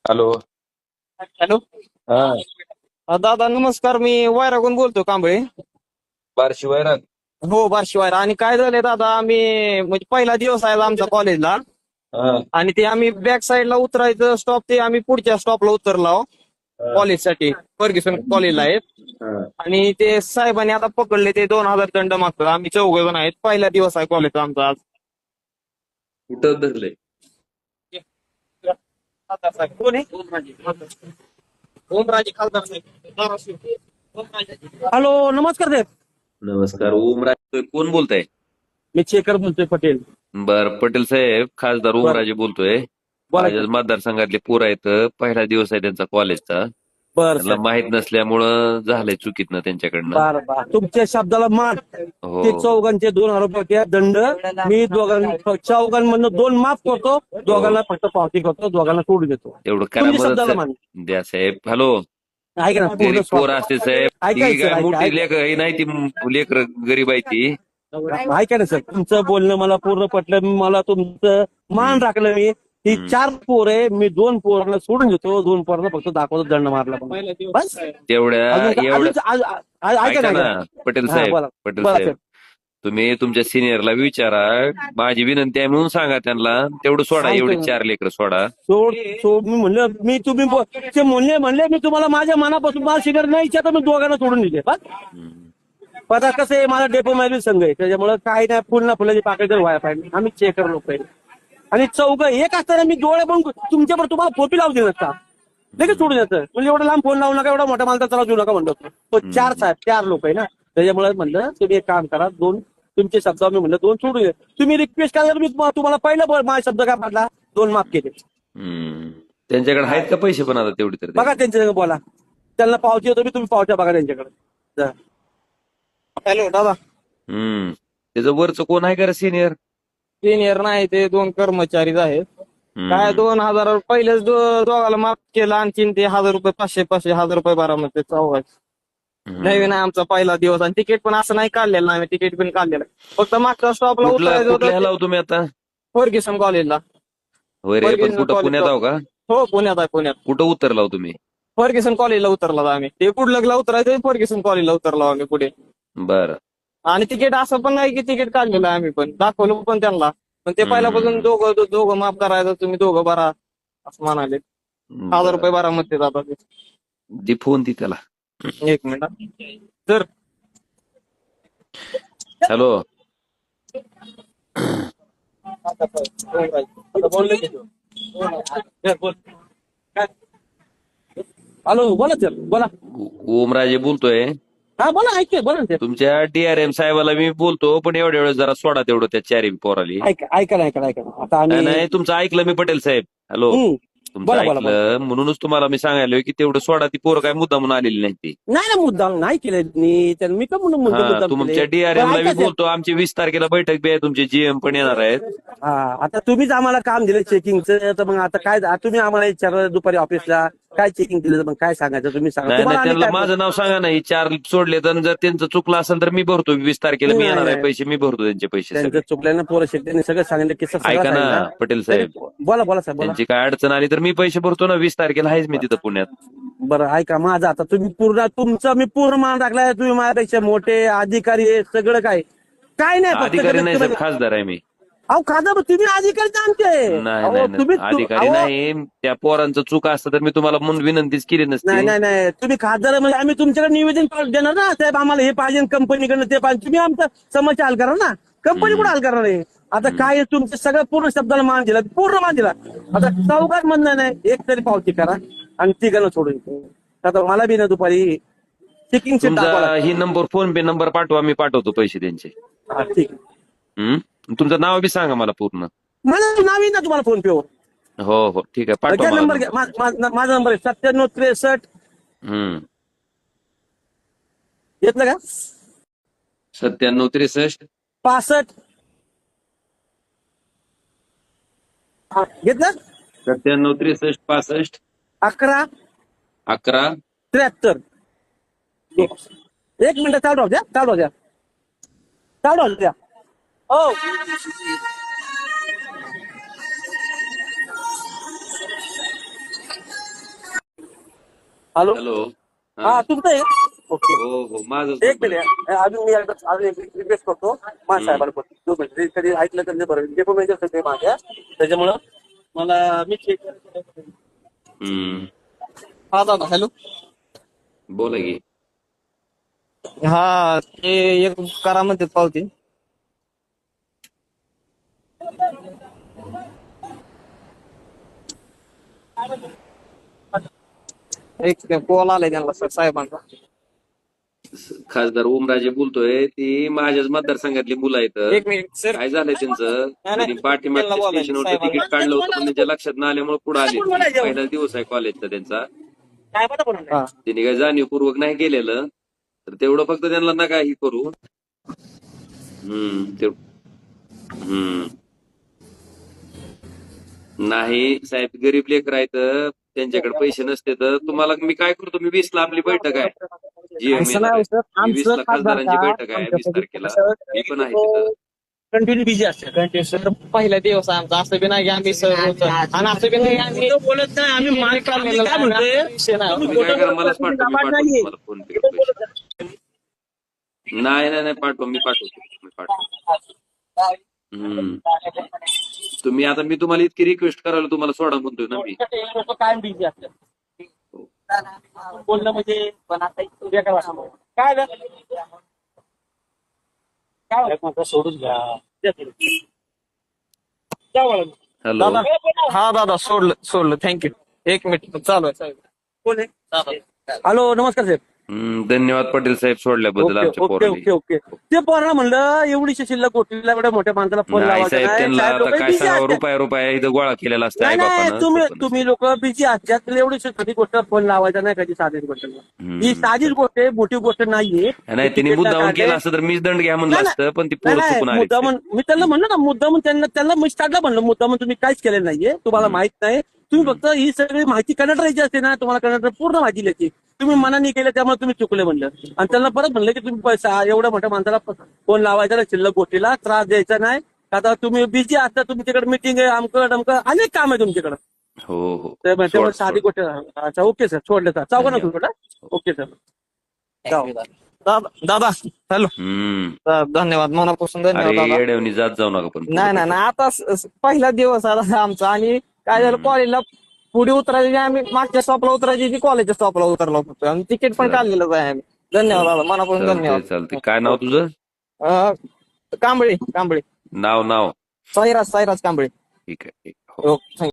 Hello. Hello. हा. दादा नमस्कार, मी वायरागून बोलतो, कांबळे. बारशी वैराग. हो, बार्शी वायरा. आणि काय झालंय दादा, आम्ही म्हणजे पहिला दिवस आहे आमचा कॉलेजला. हा. आणि ते आम्ही बॅक साईडला उतरायचं स्टॉप, ते आम्ही पुढच्या स्टॉपला उतरलो हा. कॉलेजसाठी. फर्ग्युसन कॉलेजला आहेत. हा. आणि ते साहेबांनी आता पकडले, ते 2000 दंड मागतात. आम्ही 4 जण आहेत. पहिला दिवस आहे कॉलेजचा आमचा आज. कुठं धरले? खासदार साहेब कोण आहे? ओमराजे खासदार साहेब धाराशिव. हॅलो, नमस्कार साहेब. नमस्कार. ओमराजे कोण बोलताय? मी शेखर बोलतोय, पटेल. बर, पटेल साहेब, खासदार बरं, ओमराजे बोलतोय. बोला की. माझ्या मतदारसंघातले पोरं आहेत. पहिला दिवस आहे त्यांचा कॉलेजचा. बरं त्यांना सर. माहित नसल्यामुळं झालंय चुकीतनं त्यांच्याकडनं. बरं बरं, तुमच्या शब्दाला मान. ते हो. चौघांचे 2000 रुपये दंड. मी चौघांमधनं 2 माफ करतो, हो, दोघांना फक्त पावती करतो, दोघांना सोडून देतो. एवढं करा तुमच्या मदत शब्दाला सर. मान. द्या साहेब. हॅलो. ऐका ना, पूर्ण गरीब पोरं असते साहेब. ऐका ती सर, काय ऐका मोठी ऐका. लेकर ही नाही, ती लेकर गरीब आहे ती. ऐका ना सर, तुमचं बोलणं मला पूर्ण पटलं. मला तुमचं मान हम्म. राखलं. मी ही हम्म. 4 पोर आहे, मी 2 पोरांना सोडून देतो, 2 पोरांना फक्त दाखवतो दंड मारला म्हणून. बस. तेवढ्या अजून एवढ्या ऐका ना, ऐका ना, ऐका ना. पटेल हा, साहेब, बोला. पटेल बोला साहेब, सर. तुम्ही तुमच्या सिनियरला विचारा. माझी विनंती आहे म्हणून सांगा त्यांना. तेवढं सोडा, एवढी सांगतो. 4 लेकरं सोडा. सोड सोड, मी म्हणलं, मी तुम्ही ते म्हणले मी तुम्हाला माझ्या मनापासून मला शिकार नाही इच्छा, तर मी दोघांना सोडून दिले. बस. हम्म. पता कसं आहे, माझा डेपो मॅरेज संघ आहे, त्याच्यामुळे काय नाही, फुल फुलाची पाकळी तर व्हायला पाहिजे. आम्ही चेकर लोक आहे. आणि चौघ एक असताना मी डोळे पण तुमच्यावर तुम्हाला फोटो लावू दिला नसता, लगेच सोडून येतं. म्हणजे एवढं लांब फोन लावू नका, एवढा मोठा मालता चला देऊ नका म्हणतो. तो 4 हम्म. साहेब, 4 लोक आहे ना, त्याच्यामुळे म्हणलं तुम्ही एक काम करा, 2 तुमचे शब्द मी म्हणलं 2 सोडून ये. तुम्ही रिक्वेस्ट करा, मी तुम्हाला पहिलं माझा शब्द काय पडला, 2 माफ केले. हम्म. त्यांच्याकडे हा. आहेत का पैसे पण आता तेवढी तर बघा द्यायला? त्यांच्या बोला, त्यांना पावती होतो मी, तुम्ही पावत्या बघा त्यांच्याकडे. हॅलो दादा. त्याचं वरचं कोण आहे का सिनियर? सिनियर नाही, ते 2 कर्मचारीच आहेत. काय हम्म. 2000 पहिलेच दोघाला माफ केलं, आणखीन ते 1000 रुपये, 500 500 1000 रुपये बारामध्ये चौघाच. नवीन आहे आमचा पहिला दिवस. आणि तिकीट पण असं नाही काढलेलं नाही, तिकीट पण काढलेलं. फक्त मागच्या स्टॉपला उतरायचं होतं कुठल्या ह्याला हो तुम्ही आता? फर्ग्युसन कॉलेजला. होय रे, पण फर्ग्युसन कुठं कॉलेज. पुण्यात आहो का? हो, पुण्यात आहे, पुण्यात. कुठं उतरला हो तुम्ही? फर्ग्युसन कॉलेजला उतरला आम्ही. ते कुडलगला उतरायचं, फर्ग्युसन कॉलेजला उतरलो आम्ही पुढे. बरं. आणि तिकीट असं पण नाही की तिकीट काढलेलं आहे आम्ही, पण दाखवलं पण त्यांना. पण ते पहिल्यापासून हम्म. दोघं माफ करायचं, तुम्ही दोघं भरा असं म्हणाले. 1000 रुपये बरं. बारामध्ये जातात. दी फोन दी त्याला. 1 मिनिट सर. हॅलो. हॅलो, बोला सर, बोला. ओमराजे बोलतोय. हा, बोला, ऐकतोय, बोला ना सर. तुमच्या DRM साहेबाला मी बोलतो, पण एवढ्या वेळेस जरा सोडा तेवढं त्या 4 पोराली. ऐका ना, आता नाही आम्ही. नाही, तुमचं ऐकलं मी पटेल साहेब. हॅलो. तुमचं बोला बोला बोला. ऐकलं म्हणूनच तुम्हाला मी सांगायलोय की तेवढं सोडा. ती पोरं काय मुद्दा म्हणून आलेली नाही ती. नाही ना, मुद्दाम नाही केलं मी, मी का म्हणून हा, मुद्दाम तुमच्या केले. DRM ला ऐका मी सर. बोलतो. आमची 20 तारखेला बैठक बी आहे, तुमचे GM पण येणार आहेत. हा, आता तुम्हीच आम्हाला काम दिलं चेकिंगचं, तर मग आता काय तुम्ही आम्हाला विचारलं दुपारी ऑफिसला काय चेकिंग दिलं, तर मग काय सांगायचं तुम्ही सांगा. नाही नाही, तुम्हाला आम्ही त्यांना काय. माझं नाव सांगा नाही. 4 सोडले, तर जर त्यांचं चुकलं असेल तर मी भरतो. 20 तारखेला मी नाही येणार आहे, नाही, पैसे मी भरतो त्यांचे पैसे त्यांचं सगळे. चुकल्यानं पोरं शेतकऱ्यांनी सगळं सांगितलं, किस्सा सगळा ऐका ना सांगितला. पटेल तरी साहेब, बोला बोला साहेब, बोला. त्यांची काय अडचण आली तर मी पैसे भरतो ना. 20 तारखेला आहेच मी तिथं पुण्यात. बरं, ऐका माझं. आता तुम्ही तुमचं मी पूर्ण मान टाकलाय. तुम्ही माझ्यापेक्षा मोठे अधिकारी आहे, सगळं काय नाही, फक्त अधिकारी नाही साहेब, तुम्ही. खासदार आहे मी. अहो, खासदार तुम्ही अधिकारी आमचे. नाही अहो, नाही नाही, तुम्ही अधिकारी अहो. नाही. त्या पोरांचं चूक असतं तर मी तुम्हाला म्हणून विनंतीच केली नाही नसती. नाही नाही, तुम्ही खासदार म्हणजे आम्ही तुमच्याकडे निवेदन देणार ना, साहेब आम्हाला हे पाहिजे कंपनीकडनं, ते पाहिजे. तुम्ही आमचं समस्या हल करा ना, कंपनी कुठं हल करणार आहे. आता काय तुमचं सगळं पूर्ण शब्दाला मान दिला, पूर्ण मान दिला. आता चौघात म्हणणं नाही, एक तरी पावती करा आणि तिघांना सोडून. आता मला बी ना दुपारी चेकिंग शीट तुमचा दाखवा. ही नंबर, फोन पे नंबर पाठवा, मी पाठवतो पैसे त्यांचे. हा, ठीक आहे. तुमचं नाव बी सांगा मला पूर्ण. मला नाव येईल ना तुम्हाला फोन पे वर. हो हो, ठीक आहे, पाठवा घ्या मला नंबर, घ्या. नंबर. माझा नंबर आहे 9763. हम्म. घेतलं का? 9763. 65. हा, घेतलं. 9763 65 11 11. 73. एक मिनिट चालू राहू द्या, चालू राहू द्या, चालू राहू द्या. हो. Hello hello. हा तुमचं आहे ओके हो हो माझं एक मिनिट अजून मी अजून एक रिक्वेस्ट करतो माझ्या साहेबांना दोन मिनिट कधी ऐकलं तर बरं जे पण मेजर ते माझ्या त्याच्यामुळं मला मी चेक हा दादा हॅलो बोला की. हा ते एक करा म्हणतात पावती एक कॉल आलाय त्यांना सर साहेबांचा खासदार ओमराजे बोलतोय. ती माझ्याच मतदारसंघातली मुलं आहेत. एक मिनिट सर काय झालंय त्यांचं, त्यांनी पाठीमागच्या स्टेशनवरचं तिकीट साहेबांना काढलं होतं पण त्यांच्या लक्षात न आल्यामुळे पुढे आले. पहिलाच दिवस आहे कॉलेजचा त्यांचा. हा. त्यांनी काय जाणीवपूर्वक नाही केलेलं, तर तेवढं फक्त त्यांना नका ही करू. हम्म. नाही साहेब, गरीब लेकर आहेत, त्यांच्याकडे पैसे नसते तर तुम्हाला मी काय करतो, मी 20ला आपली बैठक आहे GM असं नाही सर, मी आमचं 20ला खासदार खासदारांची का बैठक आहे 20 तारखेला. मी पण आहे तिथं. कंटिन्यू बिझी असते कंटिन्यू सर पहिला दिवस आहे आमचा असं बी नाही की आम्ही सर आणि असं बी नाही आम्ही बोलत नाही आम्ही मान काढलेलं काय म्हणतोय तुम्ही काय करा, मलाच पाठवा, मी पाठवतो तुम्हाला फोन पे पैसे. नाही पाठवा, मी पाठवतो. तुम्ही आता मी तुम्हाला इतकी रिक्वेस्ट करायला तुम्हाला सोडा म्हणतोय ना मी. कायम बिझी असतात बोलणं म्हणजे पण आता उद्या काय वाटतं काय सोडून घ्या हॅलो. दादा हा दादा सोडलं थँक्यू एक मिनिट चालू आहे कोण आहे हॅलो नमस्कार साहेब धन्यवाद पटेल साहेब सोडल्याबद्दल ओके आमच्या ओके पोराला. ओके ओके ते पोराला म्हणलं एवढीशी शिल्लक गोष्टीला एवढ्या मोठ्या माणसाला फोन नाही लावायचा साहेब, नाही त्यांना साहेब आता लोक काय बिझी सांगावं, असतात रुपया इथं गोळा केलेला असतं आई नाही बापानं. तुम्ही लोक बिझी असतात एवढीशी छोटी गोष्ट फोन लावायचा नाही कधी साधी गोष्ट ही साधीच गोष्ट आहे मोठी गोष्ट नाहीये नाही त्यांनी मुद्दामून केलं असतं तर मीच दंड घ्या म्हणलं असतं, पण ती पोरं चुकून आली. मुद्दामून मी त्यांना म्हणलं ना मुद्दामून त्यांना मी स्टार्टला म्हणलं मुद्दामून तुम्ही काहीच केलेलं नाहीये तुम्हाला माहित नाही तुम्ही फक्त ही सगळी माहिती कंडक्टरची असते ना तुम्हाला कंडक्टर पूर्ण माहिती द्यायची तुम्ही मनाने केलं त्यामुळे तुम्ही चुकले म्हणलं आणि त्यांना परत म्हणलं की तुम्ही पैसा एवढ्या मोठ्या माणसाला फोन लावायचा ना शिल्लक गोष्टीला त्रास द्यायचा नाही आता तुम्ही बिझी असता तुमच्याकडे मिटिंग आहे अमकं अनेक काम आहे तुमच्याकडे हो हो तेव्हा साधी गोष्ट अच्छा ओके सर सोडलं सर चौघा ना तुमच्याकडे ओके सर दादा हॅलो धन्यवाद मनापासून धन्यवाद दादा येड्यावनी जात जाऊ नका पण. नाही आता पहिला दिवस आहे आमचा आणि काय झालं कॉलेजला पुढे उतरायची आम्ही मागच्या स्टॉपला उतरायची ती कॉलेजच्या स्टॉपला उतरलो होतो आणि तिकीट पण काढलेलंच आहे आम्ही धन्यवाद दादा मनापासून धन्यवाद चालते. काय नाव तुझं? कांबळे नाव साईराज कांबळे ठीक आहे. ओके